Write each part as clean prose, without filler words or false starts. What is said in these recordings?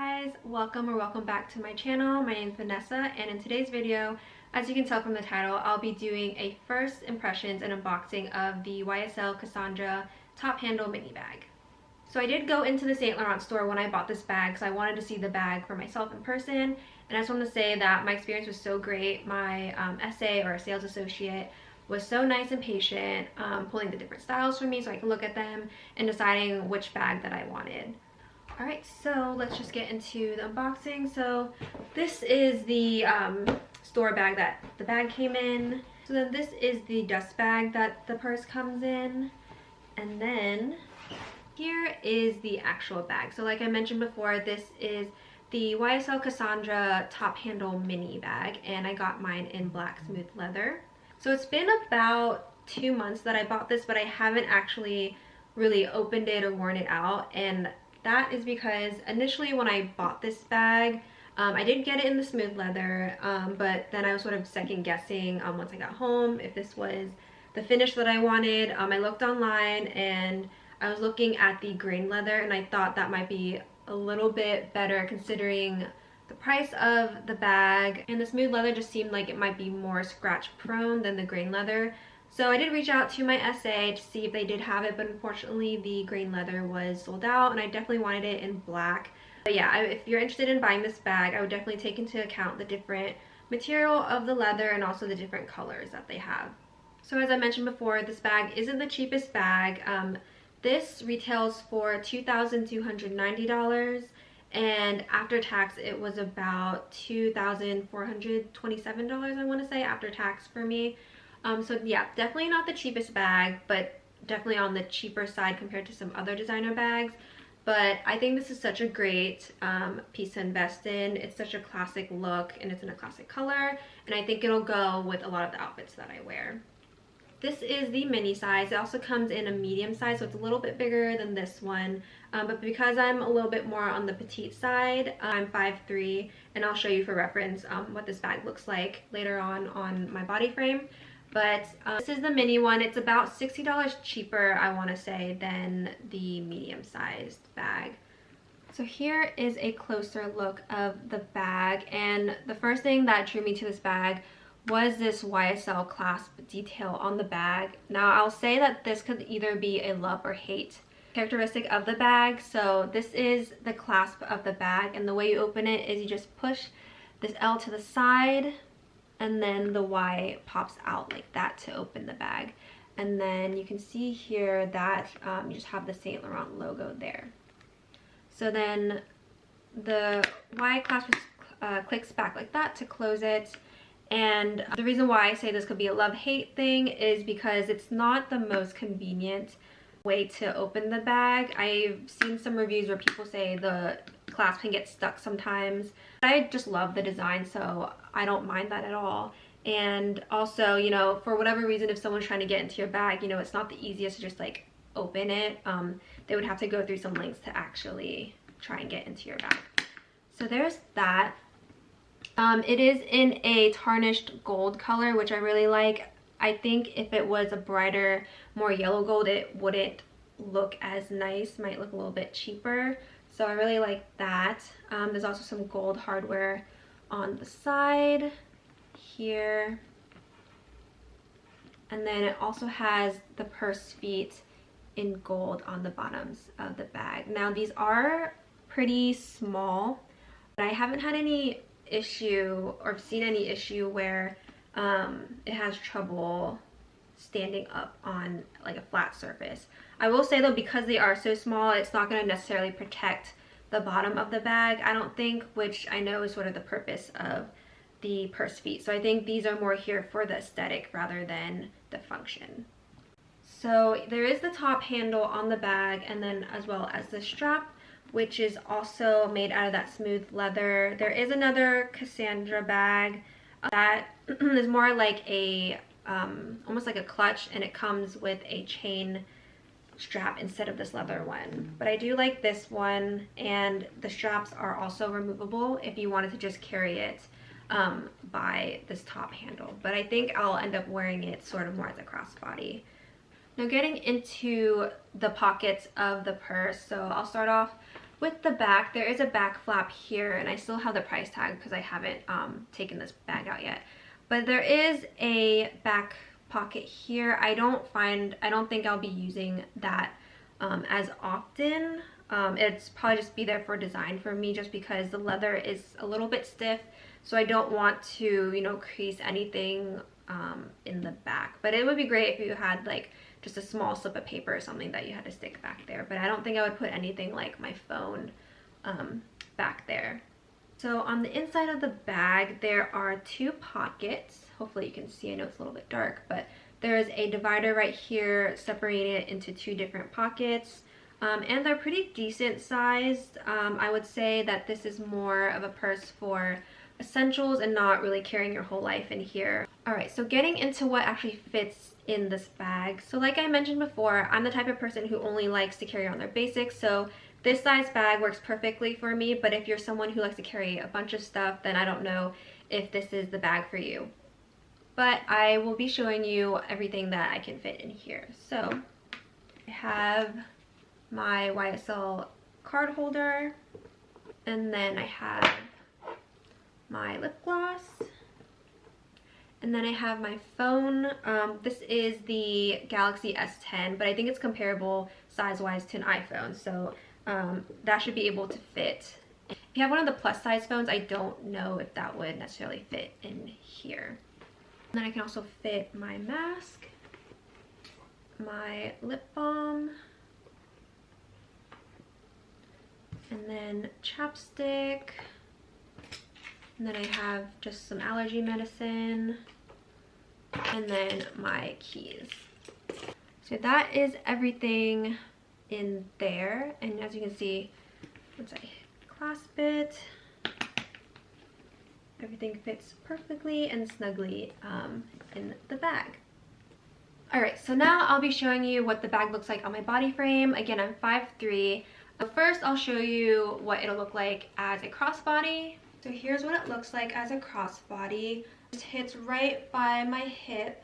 guys, welcome back to my channel. My name is Vanessa, and in today's video, as you can tell from the title, I'll be doing a first impressions and unboxing of the YSL Cassandra top handle mini bag. So I did go into the Saint Laurent store when I bought this bag because I wanted to see the bag for myself in person, and I just want to say that my experience was so great. My SA or sales associate was so nice and patient, pulling the different styles for me so I can look at them and deciding which bag that I wanted. Alright, so let's just get into the unboxing. So this is the store bag that the bag came in. So then this is the dust bag that the purse comes in. And then here is the actual bag. So like I mentioned before, this is the YSL Cassandra top handle mini bag, and I got mine in black smooth leather. So it's been about 2 months that I bought this, but I haven't actually really opened it or worn it out, and that is because initially when I bought this bag, I did get it in the smooth leather, but then I was sort of second guessing once I got home if this was the finish that I wanted. I looked online and I was looking at the grain leather, and I thought that might be a little bit better considering the price of the bag, and the smooth leather just seemed like it might be more scratch prone than the grain leather. So I did reach out to my SA to see if they did have it, but unfortunately the grain leather was sold out, and I definitely wanted it in black. But yeah, if you're interested in buying this bag, I would definitely take into account the different material of the leather and also the different colors that they have. So as I mentioned before, this bag isn't the cheapest bag. This retails for $2,290, and after tax it was about $2,427, I want to say, after tax for me. So yeah, definitely not the cheapest bag, but definitely on the cheaper side compared to some other designer bags. But I think this is such a great piece to invest in. It's such a classic look, and it's in a classic color, and I think it'll go with a lot of the outfits that I wear. This is the mini size. It also comes in a medium size, so it's a little bit bigger than this one. But because I'm a little bit more on the petite side, I'm 5'3", and I'll show you for reference what this bag looks like later on my body frame. But this is the mini one. It's about $60 cheaper, I want to say, than the medium-sized bag. So here is a closer look of the bag, and the first thing that drew me to this bag was this YSL clasp detail on the bag. Now I'll say that this could either be a love or hate characteristic of the bag. So this is the clasp of the bag, and the way you open it is you just push this L to the side, and then the Y pops out like that to open the bag. And then you can see here that you just have the Saint Laurent logo there. So then the Y clasp clicks back like that to close it. And the reason why I say this could be a love-hate thing is because it's not the most convenient way to open the bag. I've seen some reviews where people say the clasp can get stuck sometimes. I just love the design, so I don't mind that at all. And also, you know, for whatever reason, if someone's trying to get into your bag, you know, it's not the easiest to just like open it. They would have to go through some lengths to actually try and get into your bag. So there's that. It is in a tarnished gold color, which I really like. I think if it was a brighter, more yellow gold, it wouldn't look as nice. Might look a little bit cheaper. So I really like that. There's also some gold hardware on the side here. And then it also has the purse feet in gold on the bottoms of the bag. Now these are pretty small, but I haven't had any issue or seen any issue where it has trouble standing up on like a flat surface. I will say though, because they are so small, it's not going to necessarily protect the bottom of the bag, I don't think, which I know is sort of the purpose of the purse feet. So I think these are more here for the aesthetic rather than the function. So there is the top handle on the bag, and then as well as the strap, which is also made out of that smooth leather. There is another Cassandra bag that is more like a almost like a clutch, and it comes with a chain strap instead of this leather one. But I do like this one, and the straps are also removable if you wanted to just carry it by this top handle. But I think I'll end up wearing it sort of more as a crossbody. Now getting into the pockets of the purse, so I'll start off with the back, there is a back flap here, and I still have the price tag because I haven't taken this bag out yet. But there is a back pocket here. I don't think I'll be using that as often. It's probably just be there for design for me, just because the leather is a little bit stiff, so I don't want to, you know, crease anything in the back. But it would be great if you had like just a small slip of paper or something that you had to stick back there. But I don't think I would put anything like my phone back there. So on the inside of the bag, there are 2 pockets. Hopefully you can see, I know it's a little bit dark, but there is a divider right here separating it into 2 different pockets. And they're pretty decent sized. I would say that this is more of a purse for essentials and not really carrying your whole life in here. Alright, so getting into what actually fits in this bag. So like I mentioned before, I'm the type of person who only likes to carry on their basics, so this size bag works perfectly for me. But if you're someone who likes to carry a bunch of stuff, then I don't know if this is the bag for you. But I will be showing you everything that I can fit in here. So I have my YSL card holder, and then I have my lip gloss, and then I have my phone. This is the Galaxy S10, but I think it's comparable size-wise to an iPhone, so that should be able to fit. If you have one of the plus size phones, I don't know if that would necessarily fit in here. And then I can also fit my mask, my lip balm, and then chapstick, and then I have just some allergy medicine, and then my keys. So that is everything in there, and as you can see, once I clasp it, everything fits perfectly and snugly in the bag. Alright, so now I'll be showing you what the bag looks like on my body frame. Again, I'm 5'3". So first I'll show you what it'll look like as a crossbody. So here's what it looks like as a crossbody. It hits right by my hip,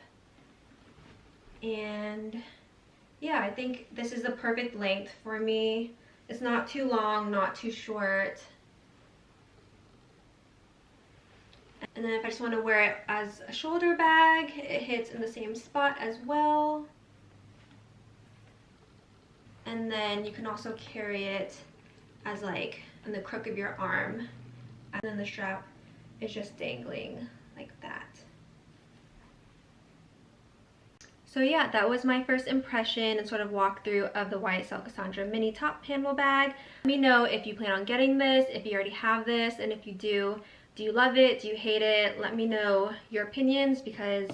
and yeah, I think this is the perfect length for me. It's not too long, not too short. And then if I just want to wear it as a shoulder bag, it hits in the same spot as well. And then you can also carry it as like in the crook of your arm. And then the strap is just dangling like that. So yeah, that was my first impression and sort of walkthrough of the YSL Cassandra mini top handle bag. Let me know if you plan on getting this, if you already have this, and if you do you love it? Do you hate it? Let me know your opinions, because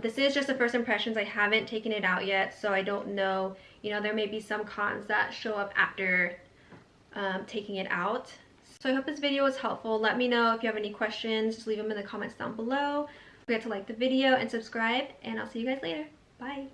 this is just the first impressions. I haven't taken it out yet, so I don't know. You know, there may be some cons that show up after taking it out. So I hope this video was helpful. Let me know if you have any questions. Just leave them in the comments down below. Don't forget to like the video and subscribe, and I'll see you guys later. Bye.